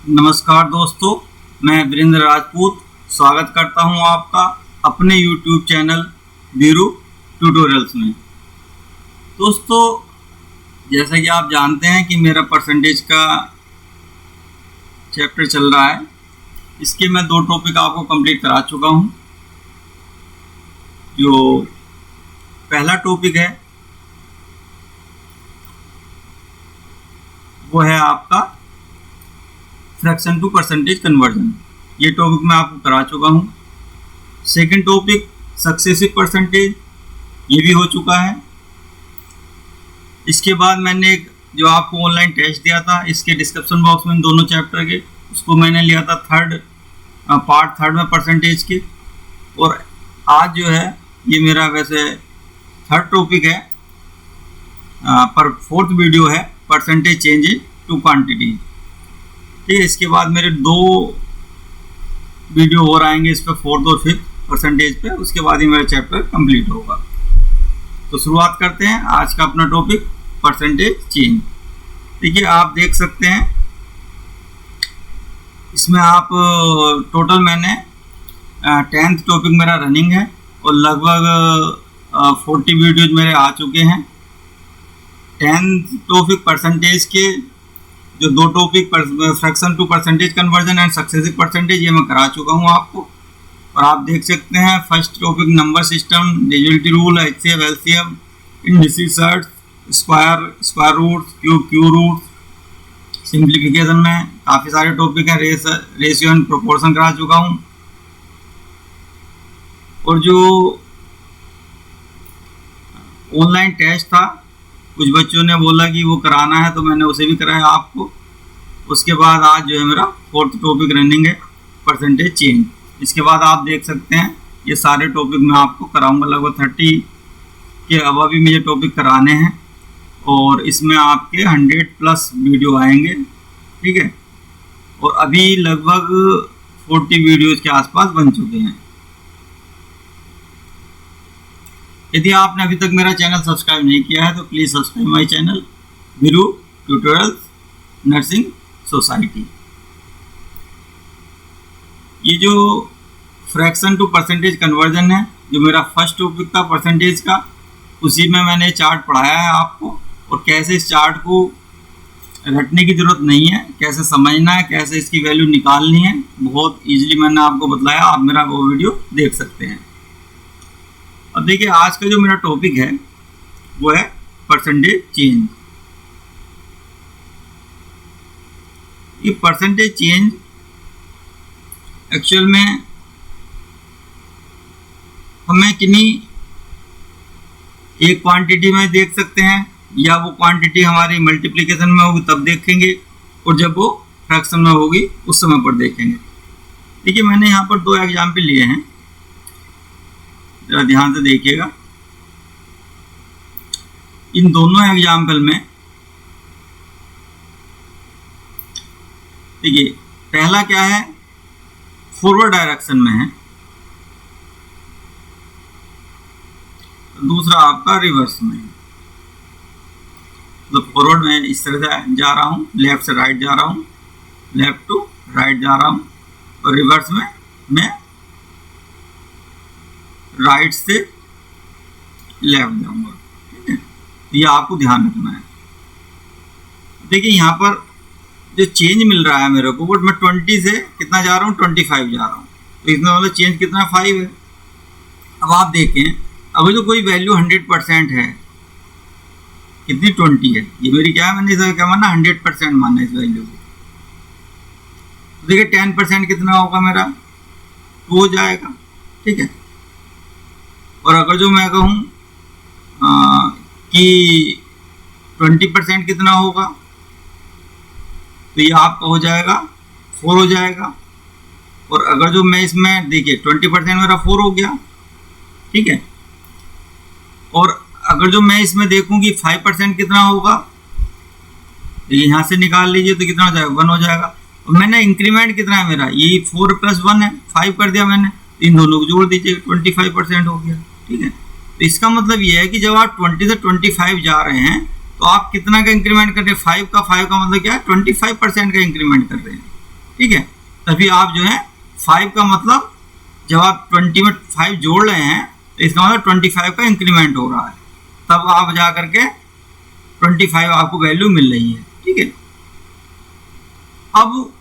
नमस्कार दोस्तों, मैं वीरेंद्र राजपूत स्वागत करता हूं आपका अपने YouTube चैनल वीरू ट्यूटोरियल्स में। दोस्तों, जैसा कि आप जानते हैं कि मेरा परसेंटेज का चैप्टर चल रहा है। इसके मैं 2 टॉपिक आपको कंप्लीट करा चुका हूं। जो पहला टॉपिक है वो है आपका फ्रैक्शन टू परसेंटेज कन्वर्जन। ये टॉपिक मैं आपको करा चुका हूँ। सेकंड टॉपिक सक्सेसिव परसेंटेज, ये भी हो चुका है। इसके बाद मैंने जो आपको ऑनलाइन टेस्ट दिया था, इसके डिस्क्रिप्शन बॉक्स में दोनों चैप्टर के, उसको मैंने लिया था पार्ट थर्ड में परसेंटेज के। और आज जो है ये मेरा वैसे थर्ड टॉपिक है, पर फोर्थ वीडियो है परसेंटेज चेंज टू क्वांटिटी। ठीक है, इसके बाद मेरे 2 वीडियो और आएंगे इस पर, फोर्थ और फिफ्थ परसेंटेज पे। उसके बाद ही मेरा चैप्टर कंप्लीट होगा। तो शुरुआत करते हैं आज का अपना टॉपिक परसेंटेज चेंज। देखिए, आप देख सकते हैं इसमें आप टोटल मैंने 10th टॉपिक मेरा रनिंग है और लगभग 40 वीडियोज मेरे आ चुके हैं। 10th टॉपिक परसेंटेज के जो 2 topic fraction to percentage conversion and successive percentage, ये मैं करा चुका हूँ आपको। और आप देख सकते हैं first topic number system, divisibility rule, HCF, LCM, indices, square root, cube root, simplification में काफ़ी सारे टॉपिक हैं। रेशियो एंड प्रोपोर्शन करा चुका हूँ। और जो ऑनलाइन टेस्ट था, कुछ बच्चों ने बोला कि वो कराना है, तो मैंने उसे भी कराया आपको। उसके बाद आज जो है मेरा 4th टॉपिक रनिंग है परसेंटेज चेंज। इसके बाद आप देख सकते हैं ये सारे टॉपिक मैं आपको कराऊंगा। लगभग 30 के अलावा भी मुझे टॉपिक कराने हैं और इसमें आपके 100+ वीडियो आएंगे। ठीक है, और अभी लगभग 40 वीडियोज़ के आसपास बन चुके हैं। यदि आपने अभी तक मेरा चैनल सब्सक्राइब नहीं किया है तो please subscribe my channel Veeru tutorials nursing society. ये जो फ्रैक्शन टू परसेंटेज कन्वर्जन है, जो मेरा फर्स्ट टॉपिक था परसेंटेज का, उसी में मैंने चार्ट पढ़ाया है आपको। और कैसे इस चार्ट को रटने की ज़रूरत नहीं है, कैसे समझना है, कैसे इसकी वैल्यू निकालनी है, बहुत ईजिली मैंने आपको बतलाया। आप मेरा वो वीडियो देख सकते हैं। अब देखिए, आज का जो मेरा टॉपिक है वो है परसेंटेज चेंज। ये परसेंटेज चेंज एक्चुअल में हमें किन्हीं एक क्वांटिटी में देख सकते हैं, या वो क्वांटिटी हमारी मल्टीप्लिकेशन में होगी तब देखेंगे, और जब वो फ्रैक्शन में होगी उस समय पर देखेंगे। देखिए, मैंने यहाँ पर 2 एग्जाम्पल लिए हैं, जरा ध्यान से देखिएगा। इन दोनों एग्जाम्पल में देखिए, पहला क्या है, फॉरवर्ड डायरेक्शन में है, दूसरा आपका रिवर्स में है। तो फॉरवर्ड में इस तरह से जा रहा हूँ, लेफ्ट से राइट जा रहा हूँ, लेफ्ट टू राइट जा रहा हूँ, और रिवर्स में मैं राइट से लेफ्ट जाऊंगा। ठीक है, तो ये आपको ध्यान रखना है। देखिए, यहाँ पर जो चेंज मिल रहा है मेरे को, बट मैं 20 से कितना जा रहा हूँ, 25 जा रहा हूँ। तो इसमें मतलब चेंज कितना, 5 है। अब आप देखें, अब जो कोई वैल्यू 100% है, कितनी 20 है, ये मेरी क्या है, मैंने इसे क्या माना, 100% माना इस वैल्यू को। तो देखिए 10% कितना होगा मेरा, 2 हो जाएगा। ठीक है, और अगर जो मैं कहूँ कि 20% कितना होगा, तो ये आपका हो जाएगा 4 हो जाएगा। और अगर जो मैं इसमें देखिए 20% मेरा 4 हो गया। ठीक है, और अगर जो मैं इसमें देखूँ कि 5% कितना होगा, तो यहाँ से निकाल लीजिए तो कितना हो जाएगा, 1 हो जाएगा। और मैंने इंक्रीमेंट कितना है मेरा, ये 4 + 1 है, 5 कर दिया मैंने। इन दोनों को जोड़ दीजिए, 25% हो गया। ठीक है, तो इसका मतलब ये है कि जब आप 20 से 25 जा रहे हैं तो आप कितना का इंक्रीमेंट कर रहे हैं, 5 का मतलब क्या है, 25% का इंक्रीमेंट कर रहे हैं। ठीक है, तभी आप जो है 5 का मतलब जब आप 20 में 5 जोड़ रहे हैं तो इसका मतलब 25 का इंक्रीमेंट हो रहा है, तब आप जा करके 25 आपको वैल्यू मिल रही है। ठीक है, अब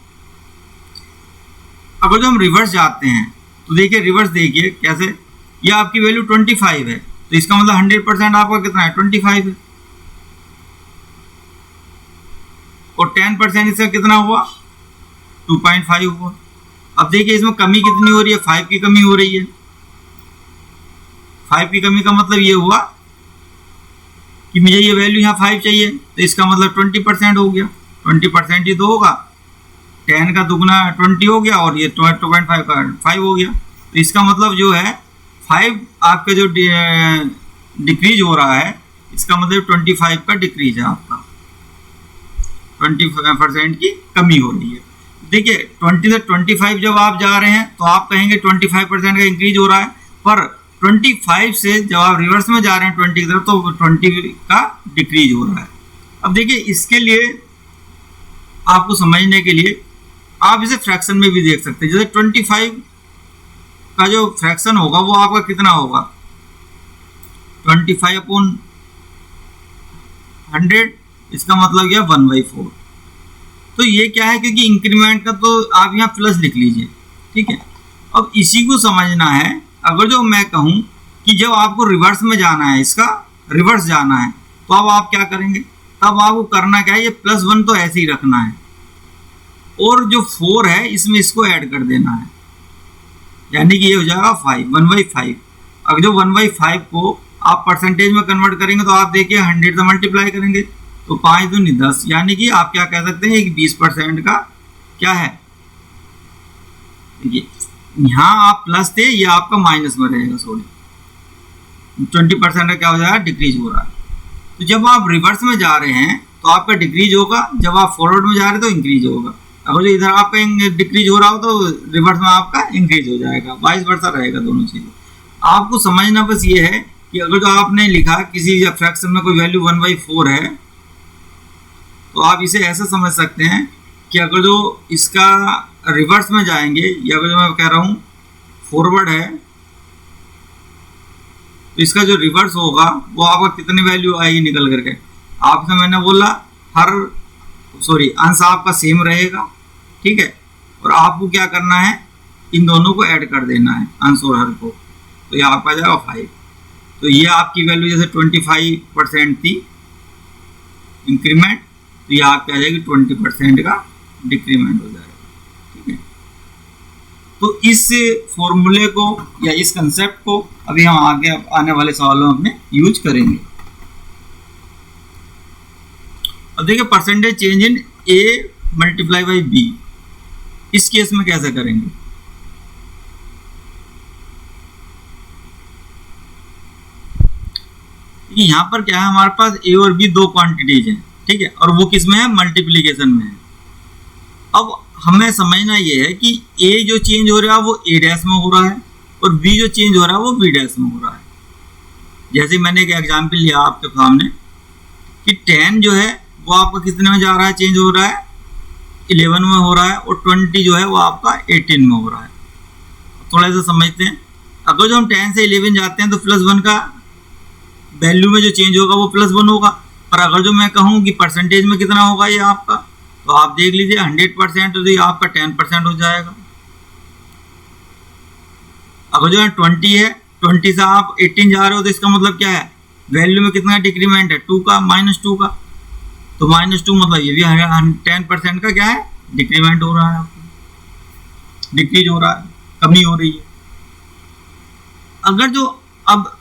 अगर जो हम रिवर्स जाते हैं तो देखिए, रिवर्स देखिए कैसे, ये आपकी वैल्यू 25 है तो इसका मतलब 100% आपका कितना है, 25 है, और 10% इसका कितना हुआ, 2.5 हुआ। अब देखिए इसमें कमी कितनी हो रही है, 5 की कमी हो रही है। 5 की कमी का मतलब ये हुआ कि मुझे ये वैल्यू यहाँ 5 चाहिए, तो इसका मतलब 20% हो गया। 20% ही तो होगा, 10 का दुगना 20 हो गया और ये 2.5 का 5 हो गया। तो इसका मतलब जो है 5 आपका जो डिक्रीज हो रहा है, इसका मतलब 25 का डिक्रीज है, आपका 20% की कमी हो रही है। देखिए 20 से 25 जब आप जा रहे हैं तो आप कहेंगे 25% का इंक्रीज हो रहा है, पर 25 से जब आप रिवर्स में जा रहे हैं 20 की तरफ तो 20 का डिक्रीज हो रहा है। अब देखिए इसके लिए आपको समझने के लिए आप इसे फ्रैक्शन में भी देख सकते हैं। जैसे 25 का जो फ्रैक्शन होगा वो आपका कितना होगा, 25/100, इसका मतलब क्या, 1/4। तो ये क्या है, क्योंकि इंक्रीमेंट का तो आप यहाँ प्लस लिख लीजिए। ठीक है, अब इसी को समझना है। अगर जो मैं कहूँ कि जब आपको रिवर्स में जाना है, इसका रिवर्स जाना है, तो अब आप क्या करेंगे, तब आपको करना क्या है, ये +1 तो ऐसे ही रखना है और जो 4 है इसमें इसको ऐड कर देना है, यानी कि ये हो जाएगा 5, 1/5। अगर जो 1/5 को आप परसेंटेज में कन्वर्ट करेंगे तो आप देखिए 100 से मल्टीप्लाई करेंगे तो 5 दूनी 10, यानी कि आप क्या कह सकते हैं कि 20% का क्या है। देखिए यहाँ आप प्लस थे, ये आपका माइनस में रहेगा, सॉरी 20% का क्या हो जाएगा, डिक्रीज हो रहा है। तो जब आप रिवर्स में जा रहे हैं तो आपका डिक्रीज होगा, जब आप फॉरवर्ड में जा रहे हैं तो इंक्रीज होगा। अगर जो इधर आपका डिक्रीज हो रहा हो तो रिवर्स में आपका इंक्रीज हो जाएगा, वाइस वर्सा रहेगा दोनों चीज़ें। आपको समझना बस ये है कि अगर जो आपने लिखा किसी फ्रैक्शन में कोई वैल्यू 1/4 है, तो आप इसे ऐसा समझ सकते हैं कि अगर जो इसका रिवर्स में जाएंगे, या अगर जो मैं कह रहा हूँ फॉरवर्ड है, तो इसका जो रिवर्स होगा वो आपका कितनी वैल्यू आएगी निकल करके। आपसे मैंने बोला अंश आपका सेम रहेगा, ठीक है, और आपको क्या करना है, इन दोनों को ऐड कर देना है, अंश और हर को, तो ये आपका जाएगा 5। तो ये आपकी वैल्यू जैसे 25% थी इंक्रीमेंट, तो ये आपकी आ जाएगी 20% का डिक्रीमेंट हो जाएगा। ठीक है, तो इस फॉर्मूले को या इस कंसेप्ट को अभी हम आगे आने वाले सवालों में अपने यूज करेंगे। अब देखिए percentage change in A multiply by B, इस केस में कैसे करेंगे। यहाँ पर क्या है, हमारे पास A और B दो क्वांटिटीज हैं, ठीक है, और वो किस में है, मल्टीप्लीकेशन में है। अब हमें समझना ये है कि A जो चेंज हो रहा है वो A डैश में हो रहा है और B जो चेंज हो रहा है वो B डैश में हो रहा है। जैसे मैंने एक एग्जाम्पल लिया आपके सामने कि 10 जो है वो आपका कितने में जा रहा है, चेंज हो रहा है 11 में हो रहा है, और 20 जो है वो आपका 18 में हो रहा है। थोड़ा सा समझते हैं, अगर जो हम 10 से 11 जाते हैं तो +1 का वैल्यू में जो चेंज होगा वो +1 होगा, पर अगर जो मैं कहूँ कि परसेंटेज में कितना होगा ये आपका, तो आप देख लीजिए 100% तो ये आपका 10% हो जाएगा। अगर जो है 20 है, 20 से आप 18 जा रहे हो तो इसका मतलब क्या है, वैल्यू में कितना डिक्रीमेंट है, 2 का, -2 का, तो -2 मतलब ये भी 10% का क्या है, डिक्रीमेंट हो रहा है, आपको डिक्रीज हो रहा है, कमी हो रही है। अगर जो अब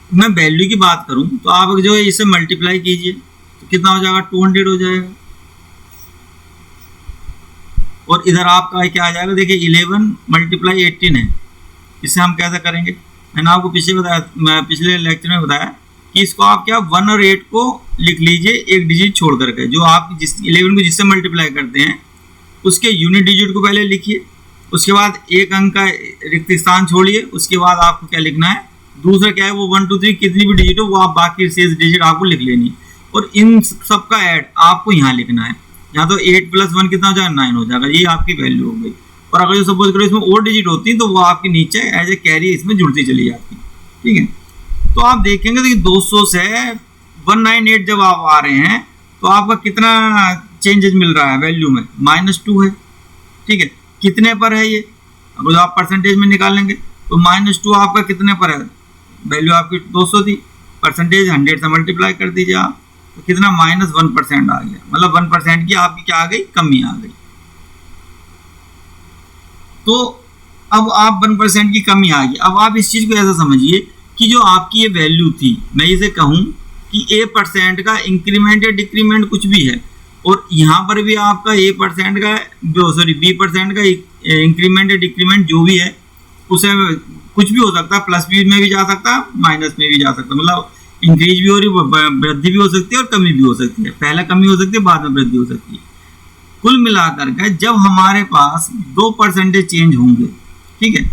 मैं वैल्यू की बात करूं तो आप जो है इसे मल्टीप्लाई कीजिए तो कितना हो जाएगा, 200 हो जाएगा, और इधर आपका क्या आ जाएगा, देखिए 11 × 18 है। इसे हम कैसे करेंगे, मैंने आपको पिछले लेक्चर में बताया कि इसको आप क्या 1 और 8 को लिख लीजिए एक डिजिट छोड़ करके, जो आप जिस 11 को जिससे मल्टीप्लाई करते हैं उसके यूनिट डिजिट को पहले लिखिए, उसके बाद एक अंक का रिक्त स्थान छोड़िए, उसके बाद आपको क्या लिखना है, दूसरा क्या है वो 1 2 3 कितनी भी डिजिट हो वो आप बाकी शेष डिजिट आपको लिख लेनी है, और इन सब का ऐड आपको यहाँ लिखना है। यहाँ तो 8 + 1 कितना हो जाएगा, 9 हो जाएगा, ये आपकी वैल्यू हो गई। और अगर जो सपोज करो इसमें और डिजिट होती तो वो आपके नीचे एज ए कैरी इसमें जुड़ती चली जाती। ठीक है, तो आप देखेंगे तो 200 से 198 जब आप आ रहे हैं तो आपका कितना चेंजेस मिल रहा है वैल्यू में, -2 है। ठीक है, कितने पर है ये, अगर जो आप परसेंटेज में निकालेंगे तो -2 आपका कितने पर है, वैल्यू आपकी 200 थी, परसेंटेज 100 से मल्टीप्लाई कर दीजिए आप, तो कितना -1% आ गया, मतलब 1% की आपकी क्या आ गई, कमी आ गई। तो अब आप 1% की कमी आ गई। अब आप इस चीज़ को ऐसा समझिए कि जो आपकी ये वैल्यू थी, मैं इसे कहूँ कि A% का इंक्रीमेंट या डिक्रीमेंट कुछ भी है, और यहाँ पर भी आपका A% का B% का इंक्रीमेंट या डिक्रीमेंट जो भी है उसे कुछ भी हो सकता है, प्लस भी में भी जा सकता है, माइनस में भी जा सकता है, मतलब इंक्रीज भी हो रही, वृद्धि भी हो सकती है और कमी भी हो सकती है, पहले कमी हो सकती है बाद में वृद्धि हो सकती है। कुल मिलाकर के जब हमारे पास 2% चेंज होंगे, ठीक है,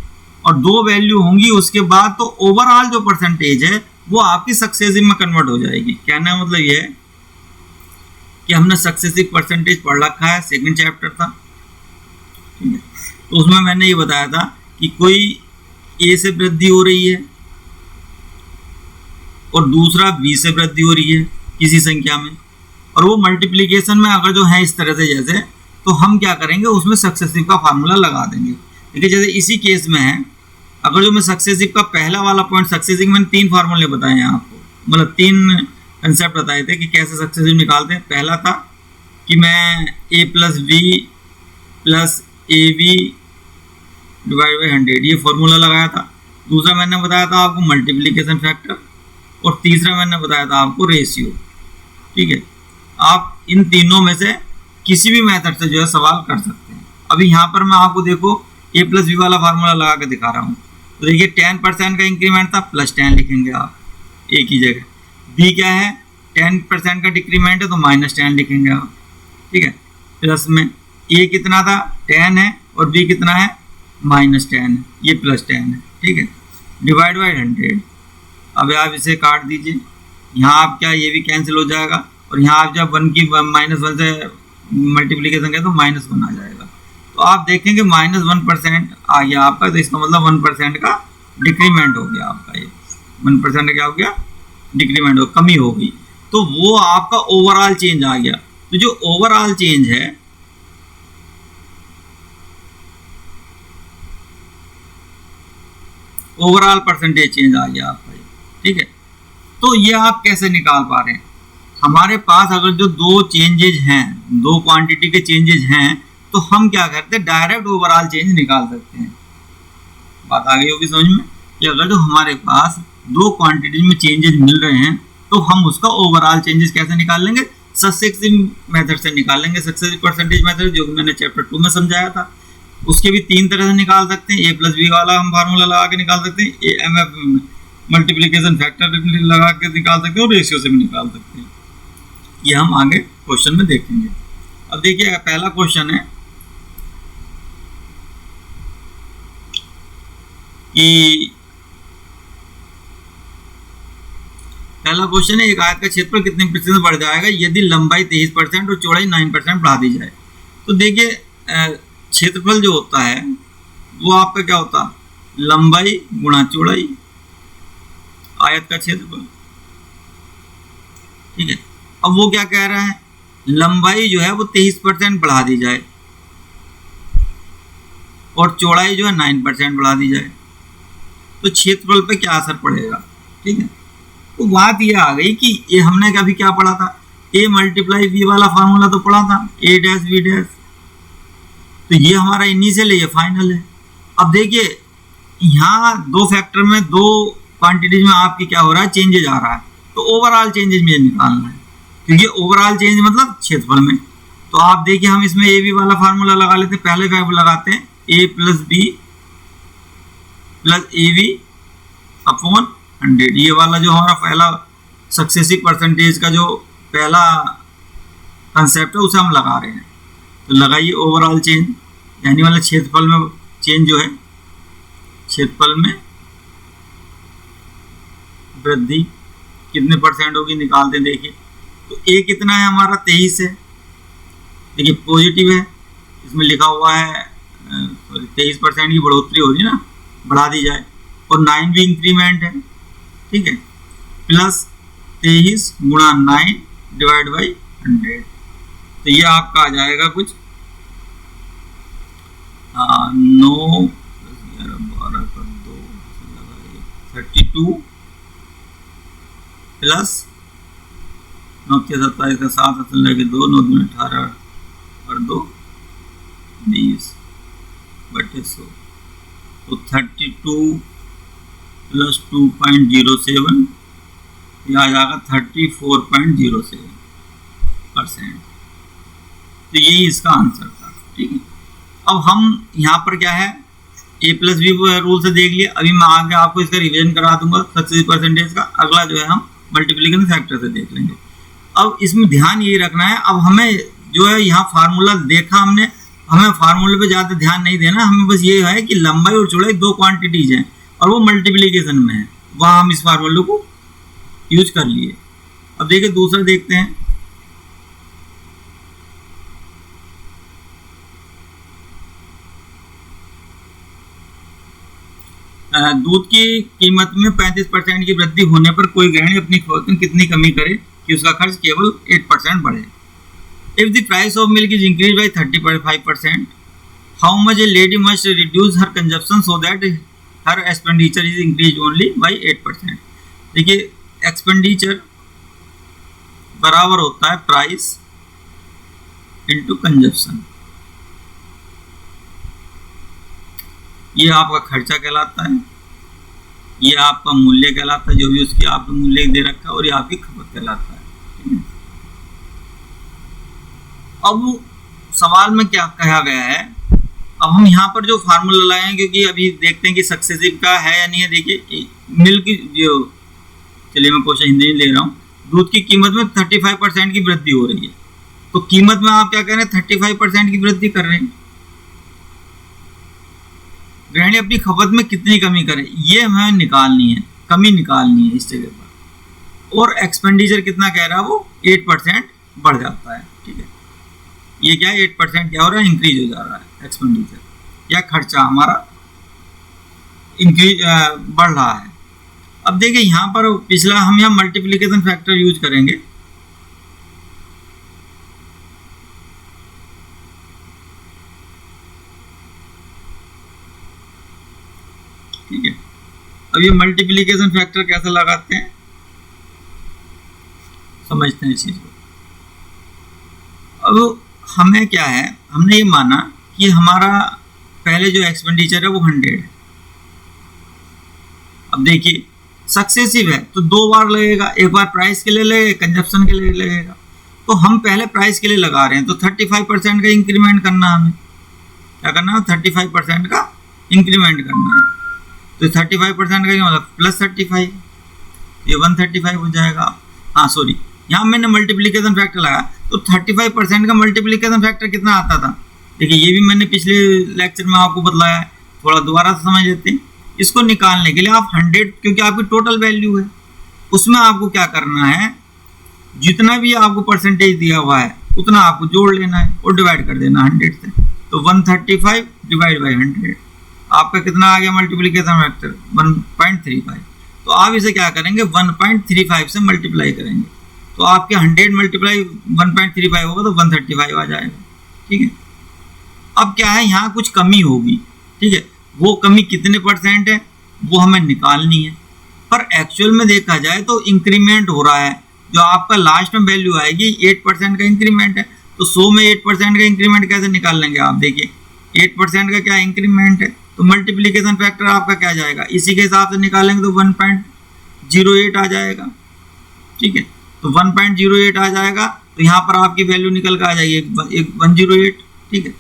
और 2 वैल्यू होंगी उसके बाद, तो ओवरऑल जो परसेंटेज है वो आपकी सक्सेसिव में कन्वर्ट हो जाएगी। कहने का मतलब ये है कि हमने सक्सेसिव परसेंटेज पढ़ रखा है, सेकंड चैप्टर था। ठीक है, तो उसमें मैंने ये बताया था कि कोई ए से वृद्धि हो रही है और दूसरा बी से वृद्धि हो रही है किसी संख्या में, और वो मल्टीप्लिकेशन में अगर जो है इस तरह से जैसे, तो हम क्या करेंगे उसमें सक्सेसिव का फार्मूला लगा देंगे। देखिए जैसे इसी केस में है, अगर जो मैं सक्सेसिव का पहला वाला पॉइंट, सक्सेसिव मैंने 3 फार्मूले बताए हैं आपको, मतलब 3 कंसेप्ट बताए थे कि कैसे सक्सेसिव निकालते हैं। पहला था कि मैं A + B + AB / 100 ये फॉर्मूला लगाया था। दूसरा मैंने बताया था आपको मल्टीप्लिकेशन फैक्टर, और तीसरा मैंने बताया था आपको रेशियो। ठीक है, आप इन तीनों में से किसी भी मेथड से जो है सवाल कर सकते हैं। अभी यहाँ पर मैं आपको देखो A + B वाला फार्मूला लगा के दिखा रहा हूँ। तो देखिए 10% का इंक्रीमेंट था, +10 लिखेंगे आप A की जगह। B क्या है, 10% का डिक्रीमेंट है तो -10 लिखेंगे आप। ठीक है, प्लस में A कितना था, 10 है, और B कितना है, -10 है, ये +10 है। ठीक है, डिवाइड बाई 100। अब आप इसे काट दीजिए, यहाँ आप क्या, ये भी कैंसिल हो जाएगा, और यहाँ आप जब 1 की -1 से मल्टीप्लीकेशन करें तो -1 आ जाएगा। तो आप देखेंगे -1% आ गया आपका, तो इसका मतलब 1% का डिक्रीमेंट हो गया आपका, ये 1% क्या हो गया, डिक्रीमेंट हो, कमी हो गई। तो वो आपका ओवरऑल चेंज आ गया। तो जो ओवरऑल चेंज है ओवरऑल परसेंटेज चेंज आ गया आपका। ठीक है, तो ये आप कैसे निकाल पा रहे हैं, हमारे पास अगर जो 2 चेंजेज हैं, 2 क्वांटिटी के चेंजेज हैं, तो हम क्या करते हैं, डायरेक्ट ओवरऑल चेंज निकाल सकते हैं। बात आ गई होगी समझ में कि अगर जो हमारे पास 2 क्वांटिटी में चेंजेज मिल रहे हैं तो हम उसका ओवरऑल चेंजेस कैसे निकाल लेंगे, सक्सेसिव मेथड से निकाल लेंगे। सक्सेसिव परसेंटेज मेथड जो कि मैंने चैप्टर 2 में समझाया था, उसके भी 3 तरह से निकाल सकते हैं। A + B वाला हम फार्मूला लगा के निकाल सकते हैं, MF मल्टीप्लिकेशन फैक्टर लगा के निकाल सकते हैं, और रेशियो से भी निकाल सकते हैं। ये हम आगे क्वेश्चन में देखेंगे। अब देखिए पहला क्वेश्चन है कि पहला क्वेश्चन है, एक आयत का क्षेत्रफल कितने प्रतिशत बढ़ जाएगा यदि लंबाई 23% और चौड़ाई 9% बढ़ा दी जाए। तो देखिए क्षेत्रफल जो होता है वो आपका क्या होता है, लंबाई गुणा चौड़ाई, आयत का क्षेत्रफल। ठीक है, अब वो क्या कह रहा है, लंबाई जो है वो 23% बढ़ा दी जाए और चौड़ाई जो है 9% बढ़ा दी जाए, तो क्षेत्रफल पे क्या असर पड़ेगा। ठीक है, तो बात ये आ गई कि ये हमने अभी क्या पढ़ा था, A × B वाला फार्मूला तो पढ़ा था, A', तो ये हमारा इनिशियल है, ये फाइनल है। अब देखिए यहाँ 2 फैक्टर में 2 क्वांटिटीज में आपकी क्या हो रहा है, चेंजेज आ रहा है, तो ओवरऑल चेंजेज में निकालना है, क्योंकि ओवरऑल चेंज मतलब क्षेत्रफल में। तो आप देखिए हम इसमें AB वाला फार्मूला लगा लेते हैं, पहले फार्मूला लगाते हैं A + B + AB अपॉन 100। ये वाला जो हमारा पहला सक्सेसिव परसेंटेज का जो पहला कंसेप्ट है उसे हम लगा रहे हैं। तो लगाइए ओवरऑल चेंज, यानी वाला क्षेत्रफल में चेंज जो है, क्षेत्रफल में वृद्धि कितने % होगी निकालते हैं। देखिए तो A कितना है हमारा, 23 है, देखिए पॉजिटिव है, इसमें लिखा हुआ है 23% की बढ़ोतरी हो रही ना, बढ़ा दी जाए, और 9 भी इंक्रीमेंट है, ठीक है, प्लस 23 गुणा 9 डिवाइड बाई 100, तो ये आपका आ जाएगा कुछ 9 12 कर 2 32 प्लस 9 के 27 का 7 असल लगे 2 9 दूनी 18 और 2 20 बटे 100, तो 32 प्लस 2.07 यह आ जाएगा 34.07%। तो यही इसका आंसर था, ठीक है। अब हम यहाँ पर क्या है a प्लस बी रूल से देख लिए, अभी मैं आगे आपको इसका रिवीजन करा दूंगा सक्सेस परसेंटेज का। अगला जो है हम मल्टीप्लिकेशन फैक्टर से देख लेंगे। अब इसमें ध्यान ये रखना है, अब हमें जो है यहाँ फार्मूला देखा हमने, हमें फार्मूले पे ज़्यादा ध्यान नहीं देना, हमें बस ये है कि लंबाई और चौड़ाई दो क्वांटिटीज हैं और वो मल्टीप्लिकेशन में है, वहाँ हम इस फार्मूले को यूज कर लिए। अब देखिए दूसरा देखते हैं। दूध की कीमत में 35% की वृद्धि होने पर कोई गृहिणी अपनी खपत में कितनी कमी करे कि उसका खर्च केवल 8% बढ़े। If the price of milk is increased by 35%, how much a lady must reduce her consumption so that her expenditure is increased only by 8%। देखिए एक्सपेंडिचर बराबर होता है प्राइस इंटू कंजप्शन, ये आपका खर्चा कहलाता है, ये आपका मूल्य कहलाता है, जो भी उसकी आपको मूल्य दे रखा है, और ये आपकी खपत कहलाता है। अब सवाल में क्या कहा गया है, अब हम यहाँ पर जो फार्मूला लाए हैं, क्योंकि अभी देखते हैं कि सक्सेसिव का है या नहीं है। देखिए मिल्क जो, चलिए मैं क्वेश्चन हिंदी में ले रहा हूँ, दूध की कीमत में 35% की वृद्धि हो रही है, तो कीमत में आप क्या कह रहे हैं 35% की वृद्धि कर रहे हैं। गृहिणी अपनी खपत में कितनी कमी करे, ये हमें निकालनी है, कमी निकालनी है इस जगह पर। और एक्सपेंडिचर कितना कह रहा है, वो 8% बढ़ जाता है, ठीक है। ये क्या है 8% क्या हो रहा है, इंक्रीज हो जा रहा है एक्सपेंडिचर या खर्चा हमारा इंक्रीज बढ़ रहा है। अब देखिए यहाँ पर पिछला हम यहाँ मल्टीप्लिकेशन फैक्टर यूज करेंगे, ठीक है। अब ये मल्टीप्लिकेशन फैक्टर कैसे लगाते हैं समझते हैं इस चीज को। अब हमें क्या है, हमने ये माना कि हमारा पहले जो एक्सपेंडिचर है वो 100 है। अब देखिए सक्सेसिव है तो दो बार लगेगा, एक बार प्राइस के लिए लगेगा, कंजप्शन के लिए लगेगा। तो हम पहले प्राइस के लिए लगा रहे हैं, तो 35% का इंक्रीमेंट करना है, हमें क्या करना है 35% का इंक्रीमेंट करना है। तो 35% का मतलब प्लस 35, ये 135 हो जाएगा। हाँ सॉरी, यहाँ मैंने मल्टीप्लिकेशन फैक्टर लगाया, तो 35% का मल्टीप्लिकेशन फैक्टर कितना आता था, देखिए ये भी मैंने पिछले लेक्चर में आपको बतलाया है, थोड़ा दोबारा से समझ लेते हैं। इसको निकालने के लिए आप 100, क्योंकि आपकी टोटल वैल्यू है, उसमें आपको क्या करना है, जितना भी आपको परसेंटेज दिया हुआ है उतना आपको जोड़ लेना है और डिवाइड कर देना 100 से। तो 135 डिवाइड बाई 100 आपका कितना आ गया मल्टीप्लिकेशन फैक्टर 1.35। तो आप इसे क्या करेंगे 1.35 से मल्टीप्लाई करेंगे, तो आपके 100 मल्टीप्लाई 1.35 होगा तो 135 आ जाएगा, ठीक है। अब क्या है, यहाँ कुछ कमी होगी, ठीक है, वो कमी कितने परसेंट है वो हमें निकालनी है। पर एक्चुअल में देखा जाए तो इंक्रीमेंट हो रहा है, जो आपका लास्ट में वैल्यू आएगी 8% का इंक्रीमेंट है। तो 100 में 8% का इंक्रीमेंट कैसे निकाल लेंगे आप, देखिए 8% का क्या इंक्रीमेंट है, तो मल्टीप्लिकेशन फैक्टर आपका क्या जाएगा, इसी के हिसाब से निकालेंगे तो 1.08 आ जाएगा, ठीक है। तो 1.08 आ जाएगा, तो यहाँ पर आपकी वैल्यू निकल कर आ जाएगी 108, ठीक है।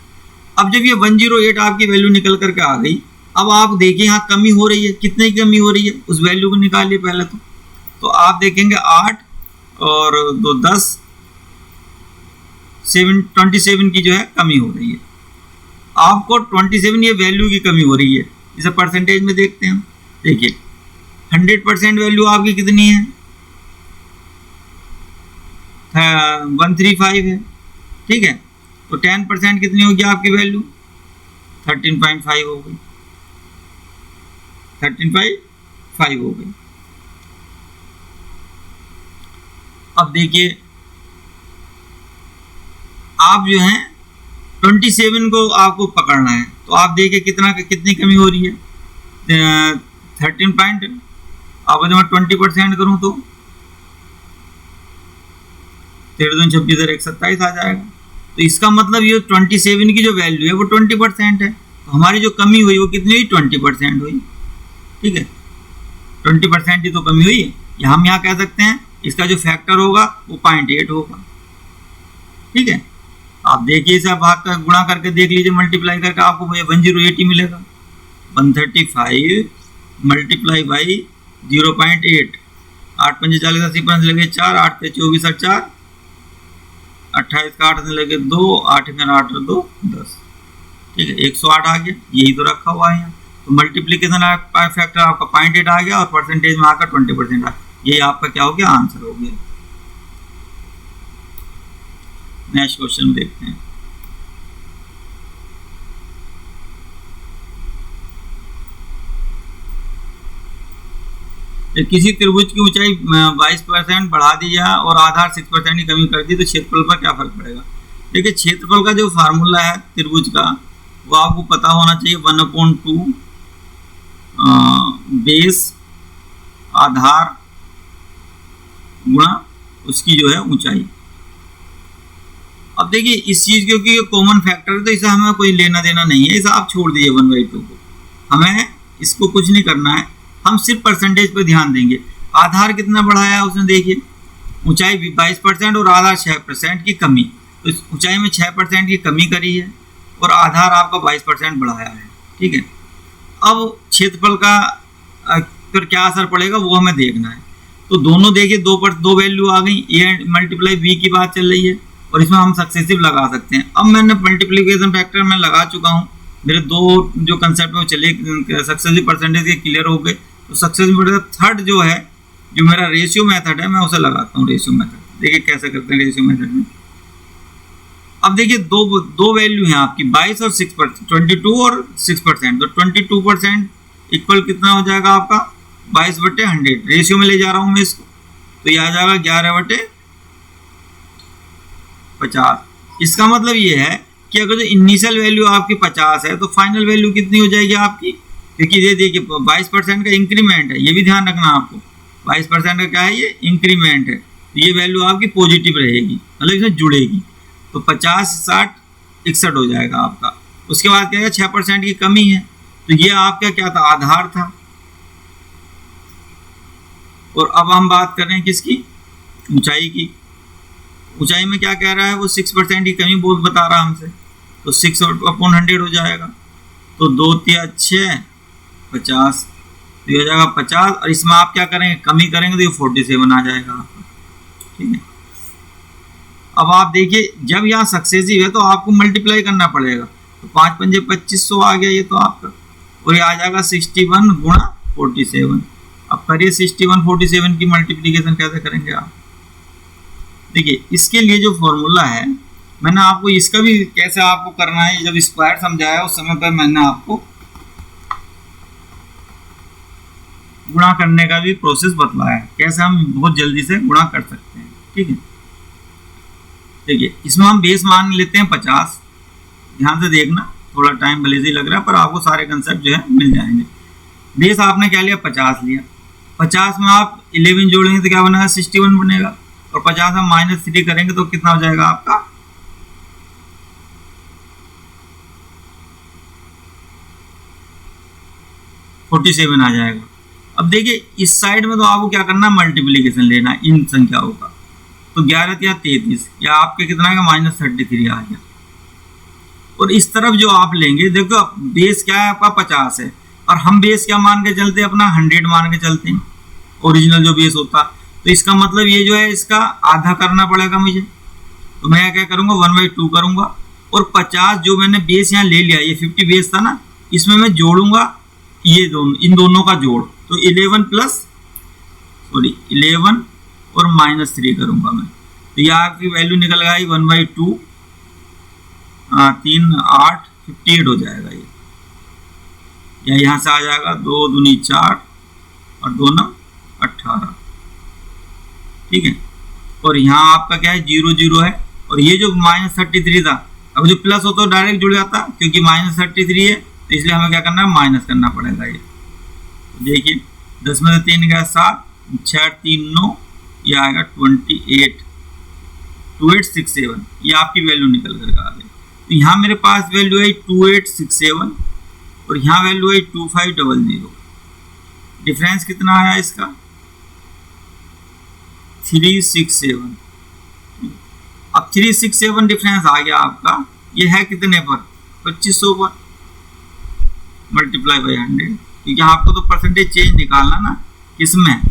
अब जब ये 108 आपकी वैल्यू निकल करके आ गई, अब आप देखिए यहाँ कमी हो रही है, कितने की कमी हो रही है, उस वैल्यू को निकालिए पहले। तो आप देखेंगे 8 और 2 10 27 की जो है कमी हो रही है। आपको 27 ये वैल्यू की कमी हो रही है, इसे परसेंटेज में देखते हैं। देखिए 100% वैल्यू आपकी कितनी है 135 है, ठीक है। तो 10% कितनी होगी आपकी वैल्यू? 13.5 हो गई, 13.5 हो गई। अब देखिए आप जो है 27 को आपको पकड़ना है, तो आप देखिए कितनी कमी हो रही है? 13 पॉइंट, अब अगर मैं 20% करूं तो 13×26 आ जाएगा। तो इसका मतलब ये 27 की जो वैल्यू है वो 20% है। तो हमारी जो कमी हुई वो कितनी हुई? 20% हुई। ठीक है, 20% ही तो कमी हुई है। या हम यहाँ कह सकते हैं इसका जो फैक्टर होगा वो 0.8 होगा। ठीक है, आप देखिए इसे भाग कर गुणा करके देख लीजिए, मल्टीप्लाई करके आपको 1080 ही मिलेगा। 135 मल्टीप्लाई बाई 0.8, 8 पंजे 40, 80 5 लगे 4, 8 पे 24 और 4, 28 का 8 से लगे 2, 8 में 8 और 2 10। ठीक है, 108 आ गया, यही तो रखा हुआ है यहाँ। तो मल्टीप्लीकेशन फैक्टर आपका 0.8 आ गया और परसेंटेज में आकर 20% आ गया। यही आपका क्या हो गया? आंसर हो गया। नेक्स्ट क्वेश्चन देखते हैं। किसी त्रिभुज की ऊंचाई 22% बढ़ा दी जाए और आधार 6% की कमी कर दी तो क्षेत्रफल पर क्या फर्क पड़ेगा? देखिए क्षेत्रफल का जो फार्मूला है त्रिभुज का वो आपको पता होना चाहिए, 1/2 बेस आधार गुणा उसकी जो है ऊंचाई। अब देखिए इस चीज क्योंकि कॉमन फैक्टर है तो इसे हमें कोई लेना देना नहीं है, इसे आप छोड़ दीजिए 1/2 को, हमें इसको कुछ नहीं करना है। हम सिर्फ परसेंटेज पर ध्यान देंगे। आधार कितना बढ़ाया है उसने? देखिए ऊंचाई 22% और आधार 6% की कमी, तो इस ऊंचाई में 6% की कमी करी है और आधार आपका 22% बढ़ाया है। ठीक है, अब क्षेत्रफल का फिर क्या असर पड़ेगा वो हमें देखना है। तो दोनों देखिए दो वैल्यू आ गई, ए मल्टीप्लाई बी की बात चल रही है और इसमें हम सक्सेसिव लगा सकते हैं। अब मैंने मल्टीप्लिकेशन फैक्टर में लगा चुका हूँ, मेरे दो जो कंसेप्ट में चले सक्सेसिव परसेंटेज के क्लियर हो गए। तो सक्सेसिव थर्ड जो है जो मेरा रेशियो मेथड है मैं उसे लगाता हूँ। रेशियो मेथड देखिए कैसे करते हैं रेशियो मेथड में। अब देखिए दो वैल्यू हैं आपकी 22 और 6%, 22 और 6%। तो 22% इक्वल कितना हो जाएगा आपका? 22/100। रेशियो में ले जा रहा हूँ मैं इसको, तो यह आ जाएगा 11/50। इसका मतलब ये है कि अगर जो इनिशियल वैल्यू आपकी 50 है तो फाइनल वैल्यू कितनी हो जाएगी आपकी? क्योंकि ये देखिए 22% का इंक्रीमेंट है, ये भी ध्यान रखना आपको। 22% का क्या है? ये इंक्रीमेंट है, तो ये वैल्यू आपकी पॉजिटिव रहेगी, मतलब इसमें जुड़ेगी। तो 50, 60, 61 हो जाएगा आपका। उसके बाद क्या है? 6% की कमी है, तो ये आपका क्या था? आधार था। और अब हम बात कर रहे हैं किसकी? ऊंचाई की। ऊंचाई में क्या कह रहा है? वो 6% की कमी बहुत बता रहा हमसे, तो 6/100 हो जाएगा। तो 2 × 6 50, तो ये हो जाएगा 50। और इसमें आप क्या करेंगे? कमी करेंगे तो ये 47 आ जाएगा आपका। ठीक है, अब आप देखिए जब यहाँ सक्सेसिव है तो आपको मल्टीप्लाई करना पड़ेगा। तो 5 पंजे 2500 आ गया ये तो आपका, और ये आ जाएगा 61 गुणा 47। अब करिए 61 47 की मल्टीप्लीकेशन कैसे करेंगे आप? देखिए इसके लिए जो फॉर्मूला है मैंने आपको इसका भी कैसे आपको करना है जब स्क्वायर समझाया उस समय पर मैंने आपको गुणा करने का भी प्रोसेस बतलाया है, कैसे हम बहुत जल्दी से गुणा कर सकते हैं। ठीक है, देखिए इसमें हम बेस मान लेते हैं 50। ध्यान से देखना, थोड़ा टाइम भले से लग रहा है पर आपको सारे कंसेप्ट जो है मिल जाएंगे। बेस आपने क्या लिया? 50 लिया। 50 में आप 11 जोड़ेंगे तो क्या बनेगा? 61 बनेगा। और 50 में -3 करेंगे तो कितना हो जाएगा आपका? 47 आ जाएगा। अब देखिए इस साइड में तो आपको क्या करना है? मल्टीप्लीकेशन लेना है इन संख्याओं का। तो 11 या 33 या आपके कितना है? -33 आ गया। और इस तरफ जो आप लेंगे, देखो बेस क्या है आपका? 50 है, और हम बेस क्या मान के चलते हैं? अपना 100 मान के चलते हैं, ओरिजिनल जो बेस होता। तो इसका मतलब ये जो है इसका आधा करना पड़ेगा मुझे। तो मैं क्या करूंगा? 1/2 करूंगा। और 50 जो मैंने बेस यहाँ ले लिया, ये 50 बेस था ना, इसमें मैं जोड़ूंगा ये दोनों, इन दोनों का जोड़। तो 11 और -3 करूंगा मैं। तो यहाँ आपकी वैल्यू निकल गई 1/2 3 8 58 हो जाएगा ये, या यहाँ से आ जाएगा 2 दूनी 4 और 2 9 18, ठीक है। और यहाँ आपका क्या है 0 0 है, और ये जो -33 था, अब जो प्लस हो तो डायरेक्ट जुड़ जाता, क्योंकि -33 है तो इसलिए हमें क्या करना है माइनस करना पड़ेगा। ये देखिए 10 में से 3 गया 7, 6 3 9, ये आएगा 2867, ये आपकी वैल्यू निकल कर आ गई। तो यहाँ मेरे पास वैल्यू है 2867 और यहाँ वैल्यू है 2500। डिफरेंस कितना आया इसका 367। अब 367 डिफरेंस आ गया आपका, ये है कितने पर 2500 पर, मल्टीप्लाई बाई 100, क्योंकि आपको तो परसेंटेज चेंज निकालना ना, किसमें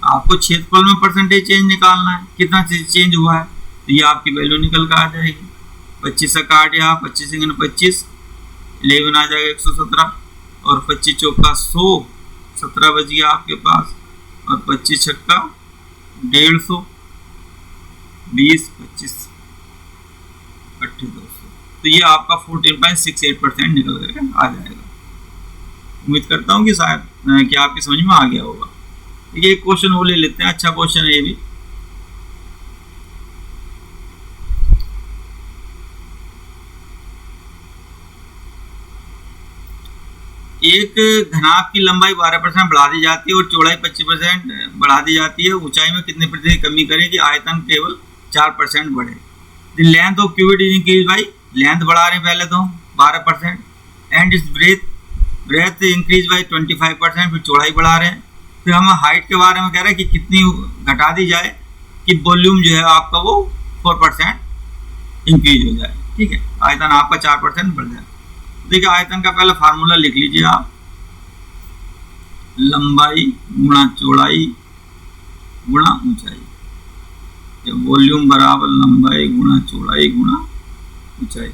आपको क्षेत्रफल में परसेंटेज चेंज निकालना है, कितना चेंज हुआ है, तो ये आपकी वैल्यू निकल कर आ जाएगी। 25 से काट या 25 × 25 11 आ जाएगा 117, और 25 चौका 100, 17 बच गया आपके पास, और 25 छक्का 150, 20 25 2800, तो ये आपका 14.68% निकल करके आ जाएगा। उम्मीद करता हूँ कि शायद कि आपकी समझ में आ गया होगा। ये एक क्वेश्चन वो ले लेते हैं, अच्छा क्वेश्चन है ये भी। एक घनाभ की लंबाई 12% बढ़ा दी जाती है और चौड़ाई 25% बढ़ा दी जाती है, ऊंचाई में कितने प्रतिशत की कमी करें कि आयतन केवल 4% बढ़े। The length of cubit is increase by, length बढ़ा रहे हैं पहले तो 12%, एंड इस ब्रेथ इंक्रीज बाई 25%, फिर चौड़ाई बढ़ा रहे हैं। फिर हम हाइट के बारे में कह रहे हैं कि कितनी घटा दी जाए कि वॉल्यूम जो है आपका वो 4% इंक्रीज हो जाए, ठीक है, आयतन आपका 4% बढ़ जाए। देखिए आयतन का पहले फार्मूला लिख लीजिए आप, लंबाई गुणा चौड़ाई गुणा ऊंचाई, वॉल्यूम बराबर लंबाई गुणा चौड़ाई गुणा ऊंचाई,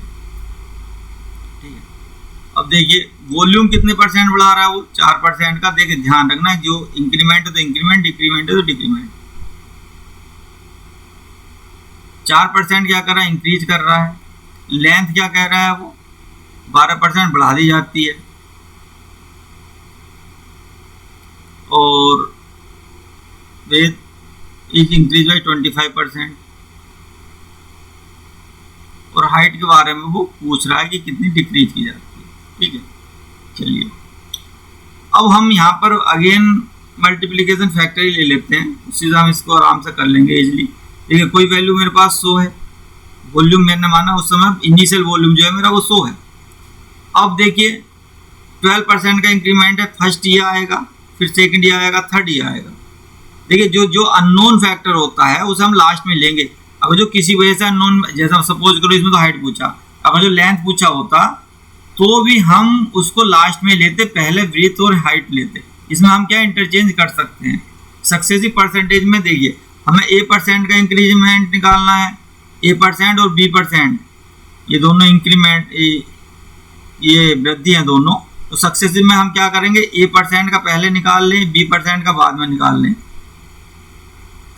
ठीक है। अब देखिए वॉल्यूम कितने परसेंट बढ़ा रहा है वो 4% का। देखिए ध्यान रखना है, जो इंक्रीमेंट है तो इंक्रीमेंट, डिक्रीमेंट है तो डिक्रीमेंट। 4% क्या कर रहा है इंक्रीज कर रहा है। लेंथ क्या कह रहा है वो 12% बढ़ा दी जाती है, और विड्थ इज इंक्रीज बाई 25%, और हाइट के बारे में वो पूछ रहा है कि कितनी डिक्रीज की जाती है, ठीक है। चलिए अब हम यहाँ पर अगेन मल्टीप्लिकेशन फैक्टर ही ले लेते हैं, उसी से हम इसको आराम से कर लेंगे इजीली। देखिए कोई वैल्यू मेरे पास 100 है, वॉल्यूम मैंने माना उस समय इनिशियल वॉल्यूम जो है मेरा वो 100 है। अब देखिए 12% का इंक्रीमेंट है, फर्स्ट ये आएगा, फिर सेकंड ये आएगा, थर्ड ये आएगा। देखिए जो अननोन फैक्टर होता है उसे हम लास्ट में लेंगे। अगर जो किसी वजह से अननोन, जैसा सपोज करो इसमें तो हाइट पूछा, अगर जो लेंथ पूछा होता तो भी हम उसको लास्ट में लेते, पहले ब्रीथ और हाइट लेते। इसमें हम क्या इंटरचेंज कर सकते हैं सक्सेसिव परसेंटेज में। देखिए हमें A% का इंक्रीमेंट निकालना है, A% और B%, ये दोनों इंक्रीमेंट, ये वृद्धि है दोनों। तो सक्सेसिव में हम क्या करेंगे A% का पहले निकाल लें, B% का बाद में निकाल लें।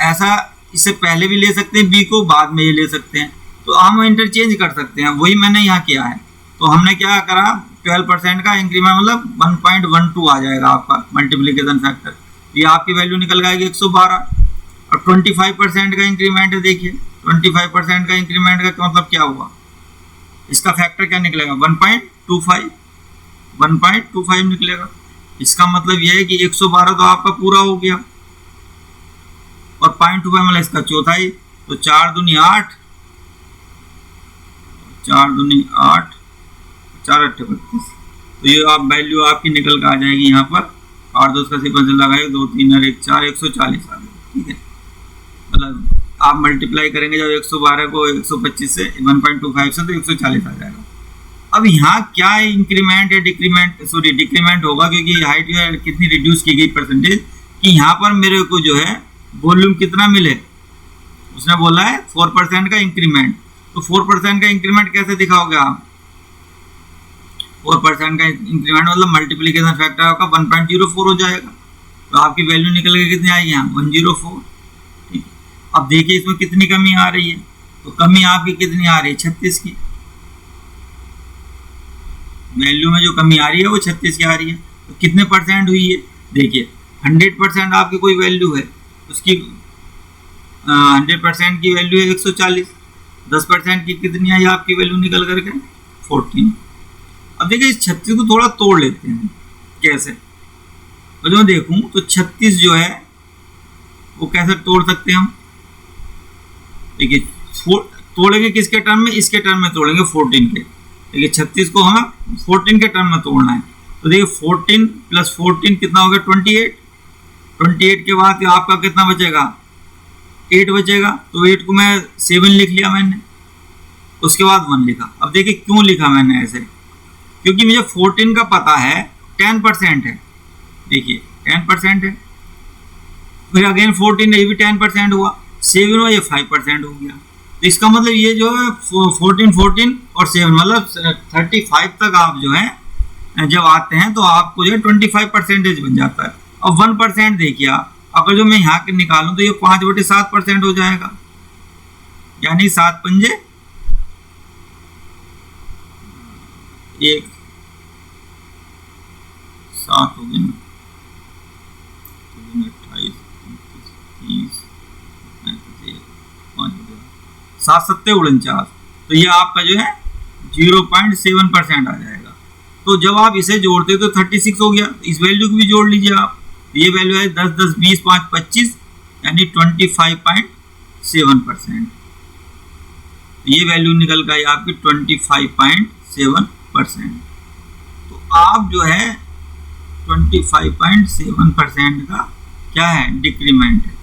ऐसा इससे पहले भी ले सकते हैं, B को बाद में ये ले सकते हैं, तो हम इंटरचेंज कर सकते हैं। वही मैंने यहाँ किया है। तो हमने क्या करा 12% का इंक्रीमेंट मतलब 1.12 आ जाएगा आपका मल्टीप्लिकेशन फैक्टर, ये आपकी वैल्यू निकल जाएगी 112। और 25% का इंक्रीमेंट है, देखिए 25% का इंक्रीमेंट का मतलब क्या हुआ, इसका फैक्टर क्या निकलेगा 1.25 निकलेगा। इसका मतलब यह है कि 112 तो आपका पूरा हो गया, और 0.25 मतलब इसका चौथाई, तो 4 दूनी 8, 4 दूनी 8, 4 8 32, तो ये आप वैल्यू आपकी निकल कर आ जाएगी यहाँ पर। 8 2 का सिंपल से लगाए 2 3 और 1 4, 140 आ गए, ठीक है। मतलब आप मल्टीप्लाई करेंगे जब 112 को 125 से 1.25 से तो 140 आ जाएगा। अब यहाँ क्या इंक्रीमेंट है डिक्रीमेंट, सॉरी डिक्रीमेंट होगा, क्योंकि हाइट जो है कितनी रिड्यूस की गई परसेंटेज, कि यहाँ पर मेरे को जो है वॉल्यूम कितना मिले, उसने बोला है 4% का इंक्रीमेंट। तो 4% का इंक्रीमेंट कैसे दिखाओगे आप, 4% का इंक्रीमेंट मतलब मल्टीप्लिकेशन फैक्टर आपका 1.04 हो जाएगा। तो आपकी वैल्यू निकल के कितनी आई यहाँ 104, ठीक है। अब देखिए इसमें कितनी कमी आ रही है, तो तो कमी आपकी कितनी आ रही है? 36 की। वैल्यू में जो कमी आ रही है वो 36 की आ रही है। तो कितने परसेंट हुई है? देखिए 100% आपकी कोई वैल्यू है, उसकी 100% की वैल्यू है 140। 10% की कितनी आई आपकी वैल्यू निकल करके? 14। अब देखिए इस 36 को थोड़ा तोड़ लेते हैं। कैसे? तो जो देखूं तो 36 जो है वो कैसे तोड़ सकते हैं हम? देखिए तोड़ेंगे किसके टर्म में? इसके टर्म में तोड़ेंगे 14 के। देखिए 36 को हमें 14 के टर्म में तोड़ना है। तो देखिए 14 + 14 कितना होगा? 28। 28 के बाद आपका कितना बचेगा? 8 बचेगा। तो 8 को मैं 7 लिख लिया मैंने, उसके बाद 1 लिखा। अब देखिए क्यों लिखा मैंने ऐसे? क्योंकि मुझे 14 का पता है 10% है। देखिए 10% है, फिर अगेन 14 ये भी 10% हुआ, 7 हुआ, ये 5% हो गया। तो इसका मतलब ये जो है 14 14 और 7 मतलब 35 तक आप जो है जब आते हैं तो आपको जो है 25% बन जाता है। अब 1% देखिए आप, अगर जो मैं यहाँ के निकालूं तो ये 5/7% हो जाएगा, यानी 7 पंजे 1, 7 हो गए, 28, 30, 7 7 49। तो ये आपका जो है 0.7% आ जाएगा। तो जब आप इसे जोड़ते तो 36 हो गया। इस वैल्यू को भी जोड़ लीजिए आप। ये वैल्यू है 10 10 20 5 25 यानी 25.7%। ये वैल्यू निकल गई आपकी 25.7%। तो आप जो है 25.7% का क्या है? डिक्रीमेंट है।